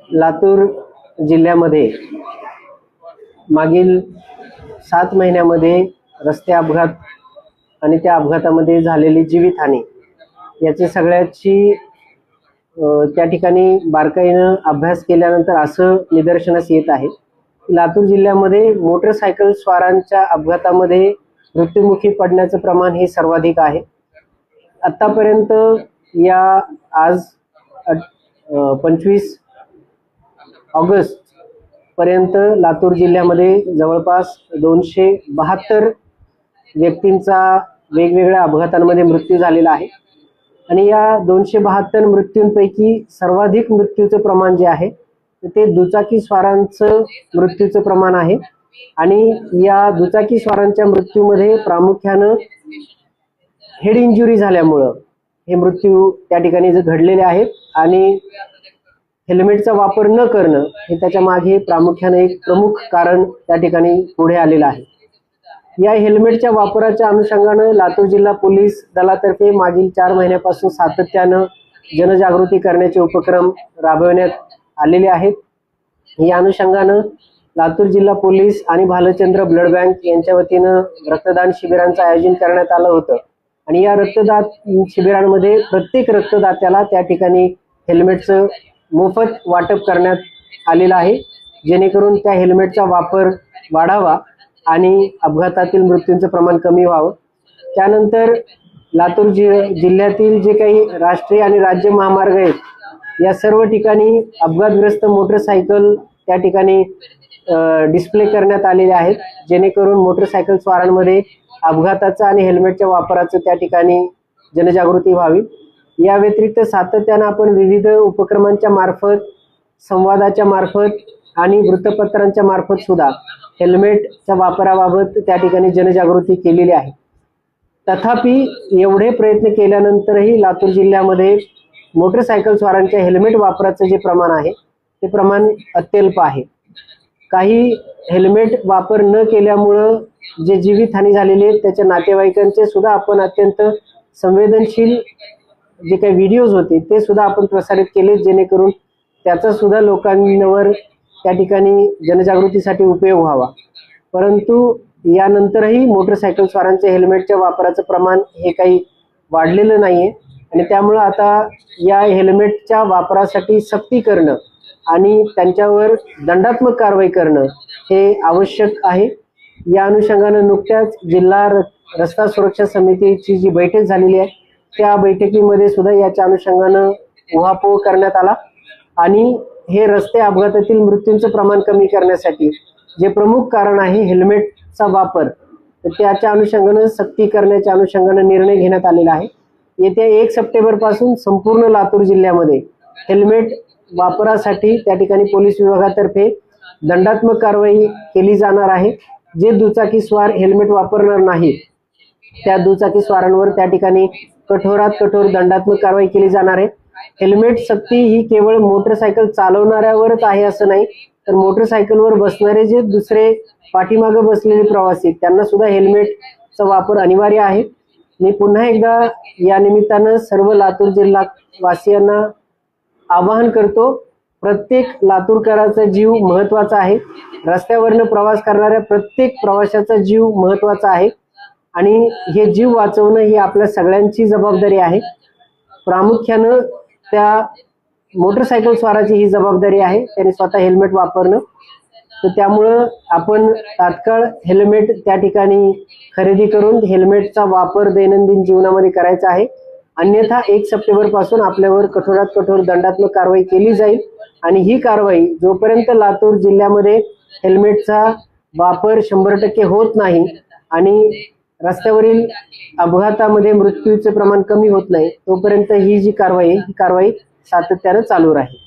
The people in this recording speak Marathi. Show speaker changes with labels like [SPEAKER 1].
[SPEAKER 1] लातूर जिल्ह्यामध्ये मागील 7 महिन्यामध्ये रस्ते अपघात आणि त्या अपघातामध्ये झालेली जीवितहानी याची सगळ्याची त्या ठिकाणी बारकाईनं अभ्यास केल्यानंतर असं निदर्शनास येत आहे की लातूर जिल्ह्यामध्ये मोटरसायकल स्वारांच्या अपघातामध्ये मृत्युमुखी पडण्याचं प्रमाण हे सर्वाधिक आहे। आतापर्यंत या आज 25 ऑगस्ट पर्यंत लातूर जिल्ह्यामध्ये जवळपास 272 व्यक्तींचा वेगवेगळ्या अपघातांमध्ये मृत्यू झालेला आहे आणि या 272 मृत्यूंपैकी सर्वाधिक मृत्यूचं प्रमाण जे आहे ते दुचाकी स्वारांचं मृत्यूचं प्रमाण आहे आणि या दुचाकी स्वारांच्या मृत्यूमध्ये प्रामुख्यानं हेड इंजुरी झाल्यामुळं हे मृत्यू त्या ठिकाणी घडलेले आहेत आणि हेल्मेटचा वापर न करणं हे त्याच्या मागे प्रामुख्याने एक प्रमुख कारण त्या ठिकाणी पुढे आलेलं आहे। या हेल्मेटच्या वापराच्या अनुषंगानं लातूर जिल्हा पोलीस दलातर्फे मागील 4 महिन्यापासून सातत्यानं जनजागृती करण्याचे उपक्रम राबवण्यात आलेले आहेत। या अनुषंगानं लातूर जिल्हा पोलीस आणि भालचंद्र ब्लड बँक यांच्या वतीनं रक्तदान शिबिरांचं आयोजन करण्यात आलं होतं आणि या रक्तदान शिबिरांमध्ये प्रत्येक रक्तदात्याला त्या ठिकाणी हेल्मेटचं मोफत वाटप करण्यात आलेलं आहे, जेणेकरून त्या हेल्मेटचा वापर वाढावा आणि अपघातातील मृत्यूंचं प्रमाण कमी व्हावं। त्यानंतर लातूर जिल्ह्यातील जे काही राष्ट्रीय आणि राज्य महामार्ग आहेत या सर्व ठिकाणी अपघातग्रस्त मोटरसायकल त्या ठिकाणी डिस्प्ले करण्यात आलेले आहेत, जेणेकरून मोटरसायकल स्वारांमध्ये अपघाताचा आणि हेल्मेटच्या वापराचं त्या ठिकाणी जनजागृती व्हावी। या व्यतिरिक्त सातत्यानं आपण विविध उपक्रमांच्या मार्फत, संवादाच्या मार्फत आणि वृत्तपत्रांच्या मार्फत सुद्धा हेल्मेटच्या वापराबाबत त्या ठिकाणी जनजागृती केलेली आहे। तथापि एवढे प्रयत्न केल्यानंतरही लातूर जिल्ह्यामध्ये मोटरसायकल स्वारांच्या हेल्मेट वापराचं जे प्रमाण आहे ते प्रमाण अत्यल्प आहे। काही हेल्मेट वापर न केल्यामुळं जे जीवितहानी झालेली आहे त्याच्या नातेवाईकांचे सुद्धा आपण अत्यंत संवेदनशील जे काही व्हिडिओज होते ते सुद्धा आपण प्रसारित केले, जेणेकरून त्याचा सुद्धा लोकांवर त्या ठिकाणी जनजागृतीसाठी उपयोग व्हावा। परंतु यानंतरही मोटरसायकल स्वारांच्या हेल्मेटच्या वापराचं प्रमाण हे काही वाढलेलं नाहीये आणि त्यामुळं आता या हेल्मेटच्या वापरासाठी सक्ती करणं आणि त्यांच्यावर दंडात्मक कारवाई करणं हे आवश्यक आहे। या अनुषंगानं नुकत्याच जिल्हा रस्ता सुरक्षा समितीची जी बैठक झालेली आहे त्या बैठकीमध्ये सुद्धा याच्या अनुषंगानं उहापोह करण्यात आला आणि हे रस्ते अपघातातील मृत्यूंचं प्रमाण कमी करण्यासाठी जे प्रमुख कारण आहे हेल्मेटचा वापर, तर त्याच्या अनुषंगानं सक्ती करण्याच्या अनुषंगानं निर्णय घेण्यात आलेला आहे। येत्या 1 सप्टेंबर पासून संपूर्ण लातूर जिल्ह्यामध्ये हेल्मेट वापरासाठी त्या ठिकाणी पोलीस विभागातर्फे दंडात्मक कारवाई केली जाणार आहे। जे दुचाकी स्वार हेल्मेट वापरणार नाही त्या दुचाकी स्वारांवर त्या ठिकाणी कठोरात कठोर दंडात्मक कारवाई केली जाणार आहे। हेल्मेट सक्ती ही केवळ मोटरसायकल चालवणाऱ्यावरच आहे असं नाही, तर मोटरसायकलवर बसणारे जे दुसरे पाठीमागे बसलेले प्रवासी त्यांना सुद्धा हेल्मेटचा वापर अनिवार्य आहे। मी पुन्हा एकदा या निमित्तानं सर्व लातूर जिल्हा वासियांना आवाहन करतो, प्रत्येक लातूरकराचा जीव महत्वाचा आहे। रस्त्यावरनं प्रवास करणाऱ्या प्रत्येक प्रवाशाचा जीव महत्वाचा आहे आणि हे जीव वाचवणं ही आपल्या सगळ्यांची जबाबदारी आहे। प्रामुख्यानं त्या मोटरसायकल स्वाराची ही जबाबदारी आहे, त्यांनी स्वतः हेल्मेट वापरणं। तर त्यामुळं आपण तात्काळ हेल्मेट त्या ठिकाणी खरेदी करून हेल्मेटचा वापर दैनंदिन जीवनामध्ये करायचा आहे, अन्यथा 1 सप्टेंबर पासून आपल्यावर कठोरात कठोर दंडात्मक कारवाई केली जाईल आणि ही कारवाई जोपर्यंत लातूर जिल्ह्यामध्ये हेल्मेटचा वापर 100% होत नाही आणि रस्त्यावरील अपघातामध्ये मृत्यूचे प्रमाण कमी होत नाही तोपर्यंत ही जी कारवाई सातत्यानं चालू राहील।